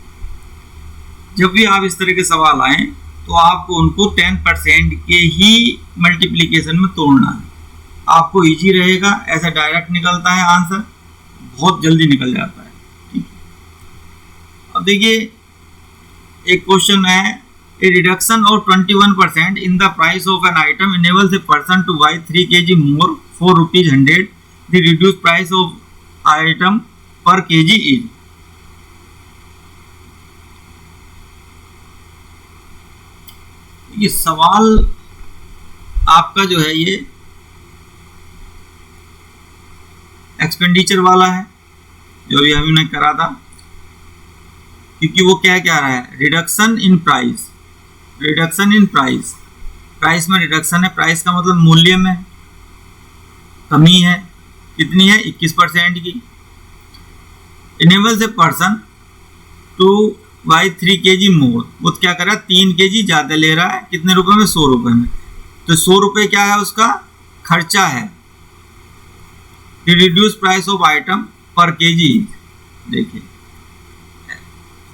जब भी आप इस तरह के सवाल आए तो आपको उनको 10% के ही मल्टीप्लिकेशन में तोड़ना है। आपको इजी रहेगा, ऐसा डायरेक्ट निकलता है आंसर, बहुत जल्दी निकल जाता है। ठीक है, अब देखिए एक क्वेश्चन है, a reduction of 21% in the price of an item enables a person to buy 3 kg more for ₹100। The reduce price of item per kg is. ये सवाल आपका जो है ये एक्सपेंडिचर वाला है, जो भी हमने करा था, क्योंकि वो क्या क्या रहा है? Reduction in price. Reduction in price, price में रिडक्शन है। प्राइस का मतलब मूल्य में कमी है। कितनी है? 21% की। Enables a person to buy 3 kg मोर। वो क्या कर रहा है? 3 kg ज़्यादा ले रहा है। कितने रुपए में? 100 रुपए में। तो 100 रुपए क्या है? उसका खर्चा है। Reduce price of item per kg। देखिए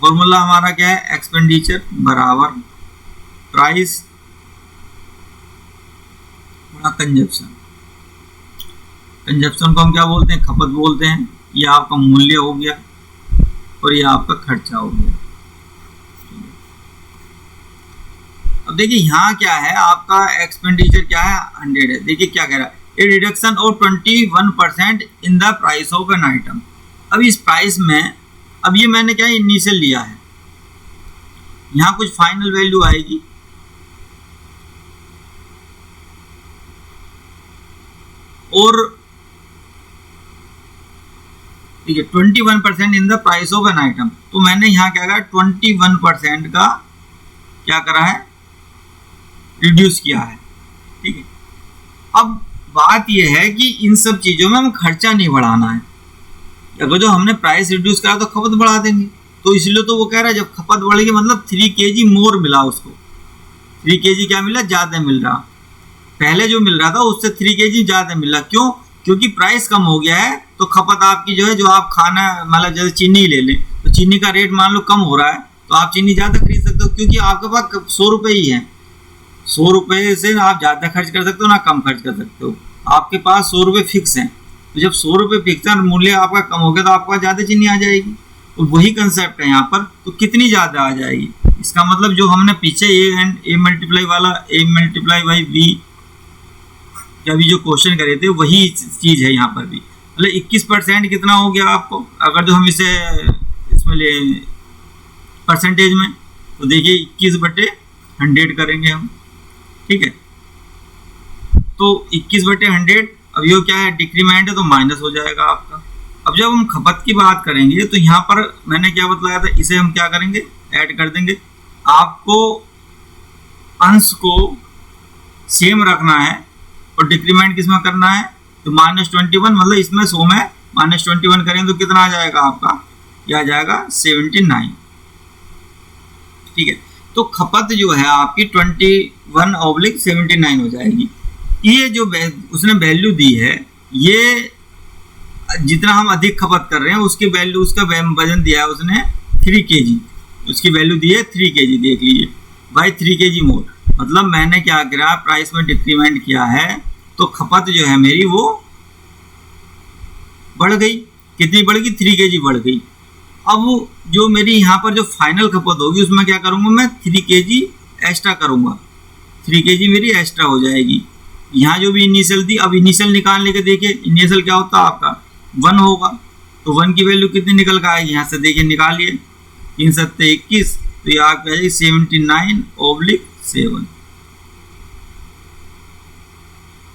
फॉर्मूला हमारा क्या है? एक्सपेंडिचर बराबर प्राइस गुणा कंजप्शन। कंजप्शन को हम क्या बोलते हैं? खपत बोलते हैं। ये आपका मूल्य हो गया और ये आपका खर्चा हो गया। अब देखिए यहाँ क्या है? आपका एक्सपेंडिचर क्या है? 100 है। देखिए क्या कह रहा है? A reduction of 21% in the price of an item. अब इस प्राइस में, अब ये मैंने क्या इनिशियल लिया है, यहाँ कुछ फाइनल वैल्यू आएगी, और ठीक है 21% in the price of an item. तो मैंने यहाँ क्या करा? 21% का क्या करा है? रिड्यूस किया है। ठीक है, अब बात यह है कि इन सब चीज़ों में हमें खर्चा नहीं बढ़ाना है। अगर जो हमने प्राइस रिड्यूस करा तो खपत बढ़ा देंगे, तो इसलिए तो वो कह रहा है जब खपत बढ़ेगी मतलब 3 kg मोर मिला उसको। 3 kg क्या मिला? ज़्यादा मिल रहा। पहले जो मिल रहा था उससे 3 kg ज़्यादा मिला। क्यों? क्योंकि प्राइस कम हो गया है, तो खपत आपकी जो है, जो आप खाना मतलब जैसे चीनी ले लें तो चीनी का रेट मान लो कम हो रहा है तो आप चीनी ज़्यादा खरीद सकते हो, क्योंकि आपके पास 100 रुपये ही है। 100 रुपये से आप ज़्यादा खर्च कर सकते हो ना कम खर्च कर सकते हो। आपके पास 100 रुपये फिक्स हैं, तो जब 100 रुपये फिक्स है, मूल्य आपका कम हो गया तो आपके पास ज़्यादा चीनी आ जाएगी। तो वही कंसेप्ट है यहाँ पर। तो कितनी ज़्यादा आ जाएगी? इसका मतलब जो हमने पीछे ए मल्टीप्लाई वाला A मल्टीप्लाई बाई B अभी जो क्वेश्चन करे थे वही चीज़ है यहाँ पर भी। मतलब 21% कितना हो गया आपको? अगर जो हम इसे इसमें ले परसेंटेज में, तो देखिए 21/100 100 करेंगे हम, ठीक है। तो 21/100, अब ये क्या है, डिक्रीमेंट है तो माइनस हो जाएगा आपका। अब जब हम खपत की बात करेंगे तो यहाँ पर मैंने क्या बतलाया था, इसे हम क्या करेंगे, ऐड कर देंगे। आपको अंश को सेम रखना है और डिक्रीमेंट किसमें करना है, तो -21, मतलब इसमें 100 में -21 करें तो कितना आ जाएगा आपका, यह आ जाएगा 79, ठीक है। तो खपत जो है आपकी 21/79 हो जाएगी। ये जो उसने वैल्यू दी है, ये जितना हम अधिक खपत कर रहे हैं उसकी वैल्यू, उसका वजन दिया है उसने 3 kg, उसकी वैल्यू दी है 3 kg, देख लीजिए भाई 3 kg मोर, मतलब मैंने क्या करा, प्राइस में डिक्रीमेंट किया है तो खपत जो है मेरी वो बढ़ गई। कितनी बढ़ गई, 3 kg बढ़ गई। अब जो मेरी यहाँ पर जो फाइनल खपत होगी उसमें क्या करूँगा मैं, 3 kg एक्स्ट्रा करूँगा, 3 kg मेरी एक्स्ट्रा हो जाएगी। यहाँ जो भी इनिशियल थी, अब इनिशियल निकालने के देखिए, इनिशियल क्या होता है आपका 1 होगा, तो 1 की वैल्यू कितनी निकल कर आएगी, यहाँ से देखिए निकालिए, 3 7 21, तो ये आपकी आ जाएगी 79/7,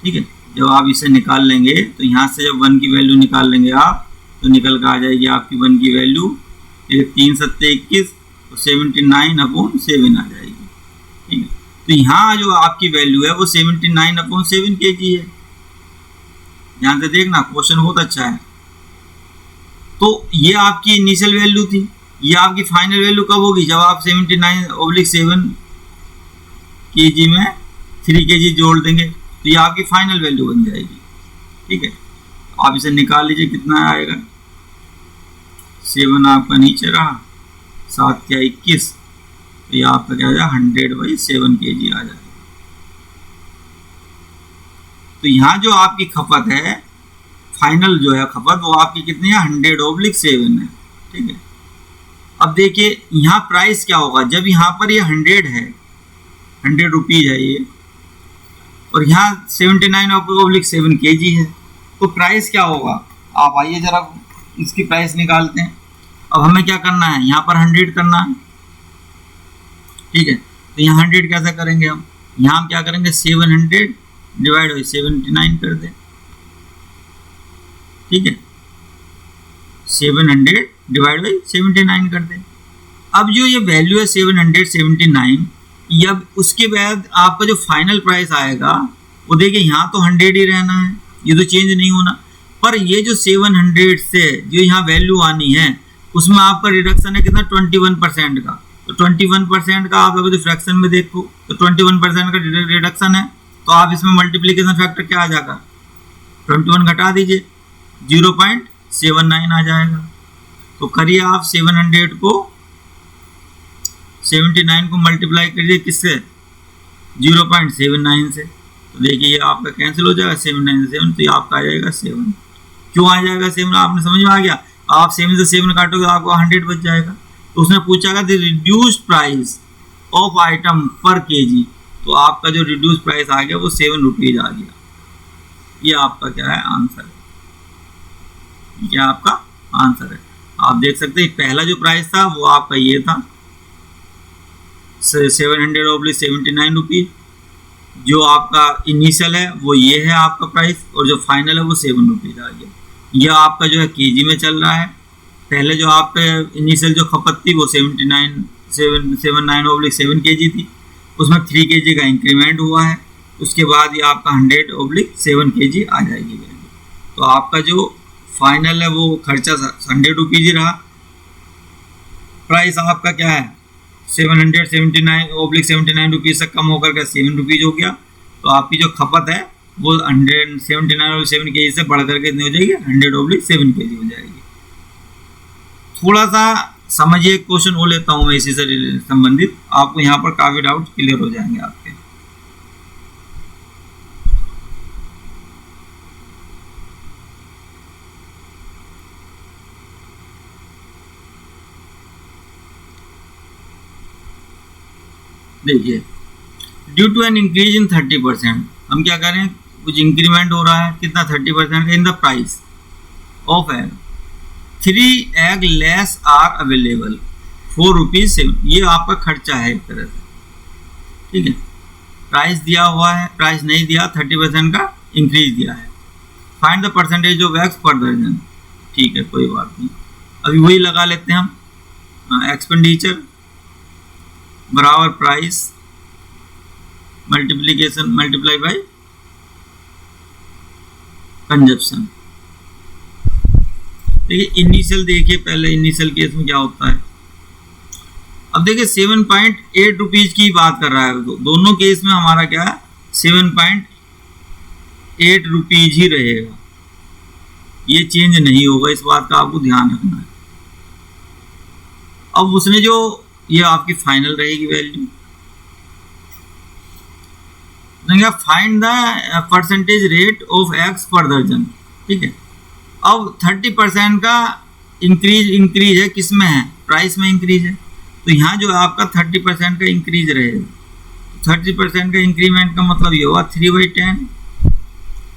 ठीक है। जब आप इसे निकाल लेंगे तो यहाँ से जब 1 की वैल्यू निकाल लेंगे आप, तो निकल कर आ जाएगी आपकी 1 की वैल्यू 3 7 21, तो 79/7 आ जाएगी, ठीक है। तो यहाँ जो आपकी वैल्यू है वो 79/7 kg है। ध्यान से देखना, क्वेश्चन बहुत अच्छा है। तो ये आपकी इनिशियल वैल्यू थी, ये आपकी फाइनल वैल्यू कब होगी, जब आप 79/7 kg में 3 kg जोड़ देंगे, तो ये आपकी फाइनल वैल्यू बन जाएगी, ठीक है। आप इसे निकाल लीजिए, कितना आएगा, 7 आपका नीचे रहा, 7 क्या 21, तो ये आपका क्या आ जाएगा 100/7 kg आ जाएगा। तो यहाँ जो आपकी खपत है, फाइनल जो है खपत, वो आपकी कितनी है, 100/7 है, ठीक है। अब देखिए यहाँ प्राइस क्या होगा, जब यहाँ पर ये 100 है, 100 रुपीज है ये, और यहाँ 79/7 kg है, तो प्राइस क्या होगा, आप आइए जरा इसकी प्राइस निकालते हैं। अब हमें क्या करना है, यहाँ पर 100 करना है, ठीक है। तो यहाँ 100 कैसे करेंगे हम, यहाँ हम क्या करेंगे, 700 डिवाइड बाई 79 कर दें, ठीक है, 700 डिवाइड बाई 79 कर दें। अब जो ये वैल्यू है 779, अब उसके बाद आपका जो फाइनल प्राइस आएगा वो देखिए, यहाँ तो 100 ही रहना है, ये तो चेंज नहीं होना, पर ये जो 700 से जो यहाँ वैल्यू आनी है उसमें आपका रिडक्शन है कितना, 21% का। तो 21% का आप अगर फ्रैक्शन में देखो तो 21% का रिडक्शन है, तो आप इसमें मल्टीप्लिकेशन फैक्टर क्या आ जाएगा, 21 घटा दीजिए, 0.79 आ जाएगा। तो करिए आप 700 को 79 को मल्टीप्लाई करिए किससे, 0.79 से, तो देखिए ये आपका कैंसिल हो जाएगा, 7 से 7, तो ये आपका आ जाएगा 7। क्यों आ जाएगा 7, आपने समझ में आ गया, आप 7 से 7 काटोगे आपको 100 बच जाएगा। तो उसने पूछा था रिड्यूस्ड प्राइस ऑफ आइटम पर केजी, तो आपका जो रिड्यूस प्राइस आ गया वो 7 रुपीज आ गया। ये आपका क्या है, आंसर है, ये आपका आंसर है। आप देख सकते हैं पहला जो प्राइस था वो आपका ये था 700/79 रुपीज, जो आपका इनिशियल है वो ये है आपका प्राइस, और जो फाइनल है वो 7 रुपीज आ गया। यह आपका जो है केजी में चल रहा है। पहले जो आपका इनिशियल जो खपत थी वो 79/7 kg थी, उसमें 3 kg का इंक्रीमेंट हुआ है, उसके बाद ये आपका 100/7 kg आ जाएगी वैल्यू। तो आपका जो फाइनल है वो खर्चा 100 रुपीज रहा, प्राइस आपका क्या है 779/79 रुपीज़ से कम होकर के 7 रुपीज़ हो गया। तो आपकी जो खपत है वो 179/7 kg से बढ़ करके कितनी हो जाएगी, 100/7 kg हो जाएगी। थोड़ा सा समझिए, क्वेश्चन हो लेता हूँ मैं इसी से संबंधित, आपको यहाँ पर काफ़ी डाउट क्लियर हो जाएंगे आपके। देखिए, due to an increase in 30%, हम क्या करें, कुछ इंक्रीमेंट हो रहा है, कितना 30% in the price of egg, 3 egg less are available 4 rupees 7, ये आपका खर्चा है एक तरह से। ठीक है, प्राइस दिया हुआ है, प्राइस नहीं दिया, 30% का इंक्रीज दिया है। Find the percentage of x पर दर्जन, ठीक है कोई बात नहीं, अभी वही लगा लेते हैं हम। एक्सपेंडिचर बराबर प्राइस मल्टीप्लाई बाय कंजप्शन। देखिए इनिशियल, देखिए पहले इनिशियल केस में क्या होता है। अब देखिए 7.8 रुपीज की बात कर रहा है, दोनों केस में हमारा क्या है 7.8 रुपीज ही रहेगा, ये चेंज नहीं होगा, इस बात का आपको ध्यान रखना है। अब उसने जो, ये आपकी फाइनल रहेगी value, find the percentage rate of x पर दर्जन, ठीक है। अब 30% का इंक्रीज है, किस में है, प्राइस में इंक्रीज है, तो यहाँ जो आपका 30% का इंक्रीज रहेगा। 30% का इंक्रीमेंट का मतलब ये होगा 3/10,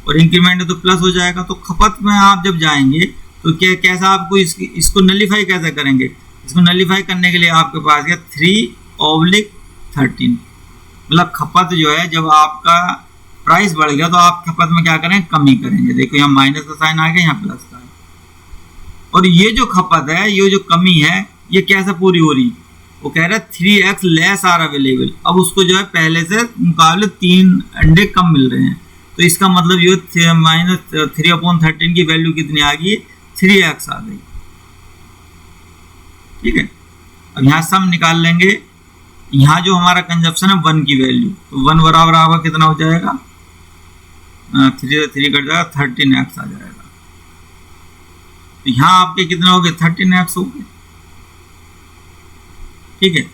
और इंक्रीमेंट है तो प्लस हो जाएगा। तो खपत में आप जब जाएंगे तो कैसा आपको इसको नलीफाई कैसे करेंगे, इसको नलीफाई करने के लिए आपके पास क्या 3/13, मतलब खपत जो है, जब आपका प्राइस बढ़ गया तो आप खपत में क्या करें, कमी करेंगे। देखो यहाँ माइनस का साइन आ गया, यहाँ प्लस का है, और ये जो खपत है, ये जो कमी है, ये कैसे पूरी हो रही, वो कह रहा है 3x लेस आर अवेलेबल। अब उसको जो है पहले से मुकाबले 3 अंडे कम मिल रहे हैं, तो इसका मतलब ये -3/13 की वैल्यू कितनी आ गई, 3x आ गई, ठीक है। अब यहाँ सम निकाल लेंगे, यहाँ जो हमारा कंजप्शन है 1 की वैल्यू, तो 1 बराबर आपका कितना हो जाएगा, 3 कट जाएगा, 13x आ जाएगा। तो यहाँ आपके कितने हो गए, 13x हो गए, ठीक है।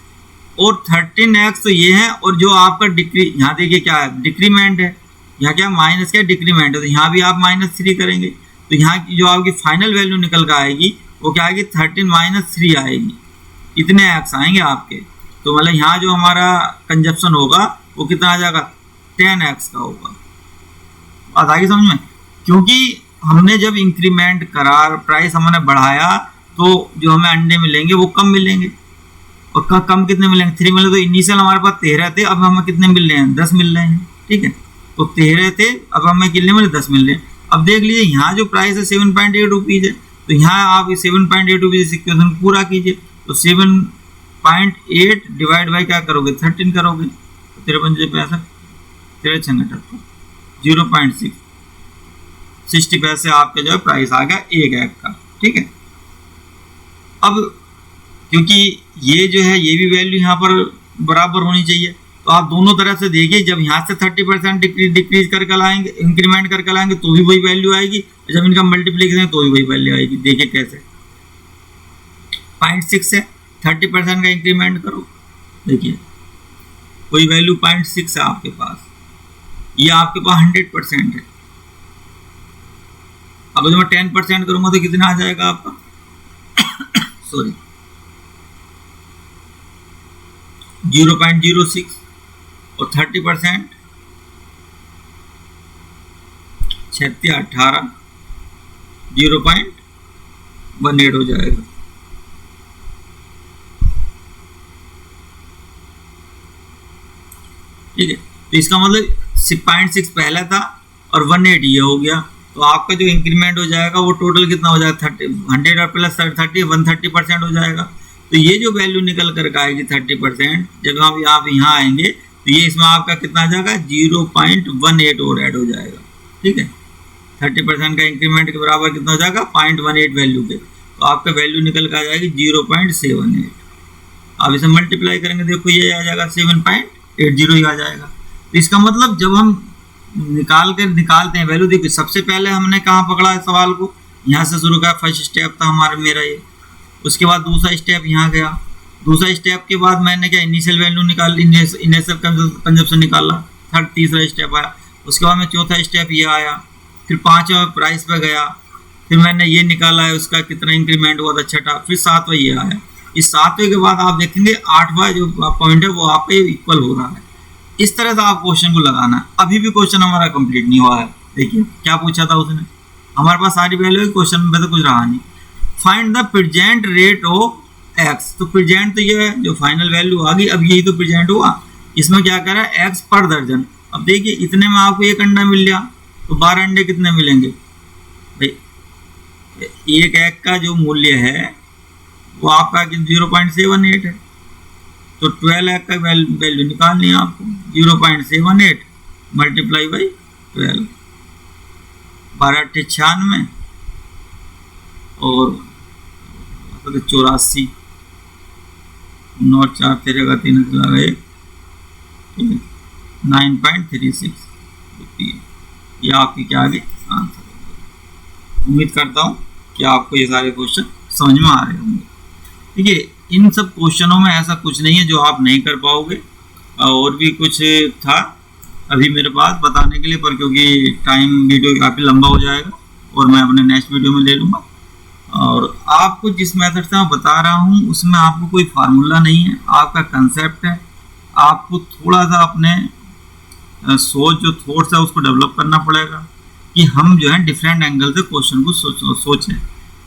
और 13x तो ये है, और जो आपका यहाँ देखिए क्या है, डिक्रीमेंट है, यहाँ क्या माइनस क्या डिक्रीमेंट है, तो यहाँ भी आप -3 करेंगे, तो यहाँ की जो आपकी फाइनल वैल्यू निकल कर आएगी वो क्या आएगी, 13 - 3 आएगी, इतने एक्स आएंगे आपके। तो मतलब यहाँ जो हमारा कंजप्शन होगा वो कितना आ जाएगा, 10x का होगा। बात आ गई समझ में, क्योंकि हमने जब इंक्रीमेंट करा, प्राइस हमने बढ़ाया, तो जो हमें अंडे मिलेंगे वो कम मिलेंगे, और कम कितने मिलेंगे, 3 मिले। तो इनिशियल हमारे पास 13 थे, अब हमें कितने मिल रहे हैं, 10 मिल रहे हैं, ठीक है। तो 13 थे, अब हमें कितने मिले, 10 मिल रहे हैं। अब देख लीजिए यहाँ जो प्राइस है 7.8 रुपीज़ है, तो यहाँ आप 7.8 रुपीज़ इक्वेशन पूरा कीजिए, तो 7.8 डिवाइड बाई क्या करोगे, 13 करोगे, तो 53 पैसा, 13 6 0.6, 60 पैसे आपका जो है प्राइस आ गया एक एग का, ठीक है। अब क्योंकि ये जो है, ये भी वैल्यू यहाँ पर बराबर होनी चाहिए, तो आप दोनों तरफ से देखिए, जब यहाँ से 30% डिक्रीज करके लाएंगे, इंक्रीमेंट करके लाएंगे, तो भी वही वैल्यू आएगी, जब इनका मल्टीप्लिकेशन है तो भी वही वैल्यू आएगी। देखिए कैसे, 0.6 से 30% का इंक्रीमेंट करो, देखिए कोई वैल्यू 0.6 है आपके पास, ये आपके पास 100% है। अब जब मैं 10% करूंगा तो कितना आ जाएगा आपका सॉरी 0.06, और 30% 36 18 0.18 हो जाएगा, ठीक है। तो इसका मतलब 0.6 पहला था और 1.8 ये हो गया, तो आपका जो इंक्रीमेंट हो जाएगा वो टोटल कितना हो जाएगा, 100 और प्लस 30 130% हो जाएगा। तो ये जो वैल्यू निकल कर आएगी 30%, जब आप यहाँ आएंगे तो ये इसमें आपका कितना आ जाएगा, 0.18 और ऐड हो जाएगा, ठीक है। 30% का इंक्रीमेंट के बराबर कितना हो जाएगा, 0.18 वैल्यू के, तो आपका वैल्यू निकल कर आ जाएगी 0.78। आप इसे मल्टीप्लाई करेंगे, देखो ये आ जाएगा 7.80 ही आ जाएगा। तो इसका मतलब जब हम निकालते हैं वैल्यू, देखिए सबसे पहले हमने कहाँ पकड़ा है सवाल को, यहाँ से शुरू किया, फर्स्ट स्टेप था हमारा मेरा ये, उसके बाद दूसरा स्टेप यहाँ गया, दूसरा स्टेप के बाद मैंने क्या इनिशियल वैल्यू निकाल, इनिशियल कंजप्शन निकाला, तीसरा स्टेप आया, उसके बाद में चौथा स्टेप ये आया, फिर 5वां प्राइस पे गया, फिर मैंने ये निकाला है उसका कितना इंक्रीमेंट हुआ था, छठा, फिर 7वां ये आया। इस 7वें के बाद आप देखेंगे 8वां जो पॉइंट है वो आपका इक्वल हो रहा है। इस तरह से आप क्वेश्चन को लगाना है। अभी भी क्वेश्चन हमारा कंप्लीट नहीं हुआ है, देखिए क्या पूछा था उसने, हमारे पास सारी वैल्यू है, क्वेश्चन में तो कुछ रहा नहीं। Find the present rate of x, तो प्रेजेंट तो ये है जो फाइनल वैल्यू आ गई, अब यही तो प्रेजेंट हुआ, इसमें क्या करा है एक्स पर दर्जन। अब देखिए इतने में आपको एक अंडा मिल गया तो 12 अंडे कितने मिलेंगे भाई, एक एग का जो मूल्य है वो आपका 0.78 है, तो 12 एग का वैल्यू निकालनी है आपको 0.78 मल्टीप्लाई बाई 12, 12 96 और 84, 9 4 13 का 3 लगा 1, 9.36 होती है। ये आपकी क्या आगे आंसर। उम्मीद करता हूँ कि आपको ये सारे क्वेश्चन समझ में आ रहे होंगे। ठीक है, इन सब क्वेश्चनों में ऐसा कुछ नहीं है जो आप नहीं कर पाओगे, और भी कुछ था अभी मेरे पास बताने के लिए, पर क्योंकि टाइम वीडियो काफ़ी लंबा हो जाएगा और मैं अपने नेक्स्ट वीडियो में ले लूँगा। और आपको जिस मेथड से मैं बता रहा हूँ उसमें आपको कोई फार्मूला नहीं है, आपका कंसेप्ट है। आपको थोड़ा सा अपने सोच जो थॉट्स है उसको डेवलप करना पड़ेगा कि हम जो है डिफरेंट एंगल से क्वेश्चन को सोचें।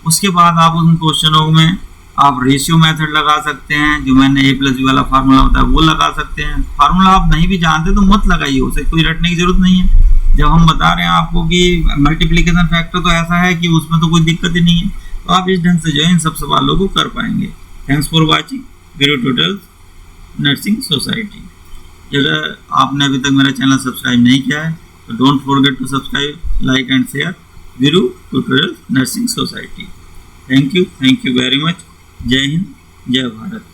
उसके बाद आप उन क्वेश्चनों में आप रेशियो मेथड लगा सकते हैं, जो मैंने a+b वाला फार्मूला होता है वो लगा सकते हैं। फार्मूला आप नहीं भी जानते तो मत लगाइए, उसे कोई रटने की जरूरत नहीं है। जब हम बता रहे हैं आपको कि मल्टीप्लिकेशन फैक्टर तो ऐसा है कि उसमें तो कोई दिक्कत ही नहीं है, तो आप इस ढंग से जो है इन सब सवालों को कर पाएंगे। Thanks for watching video tutorial nursing society. अगर आपने अभी तक मेरा चैनल सब्सक्राइब नहीं किया है तो don't forget to subscribe, like and share Veeru tutorial nursing society. Thank you very much. जय हिंद, जय भारत।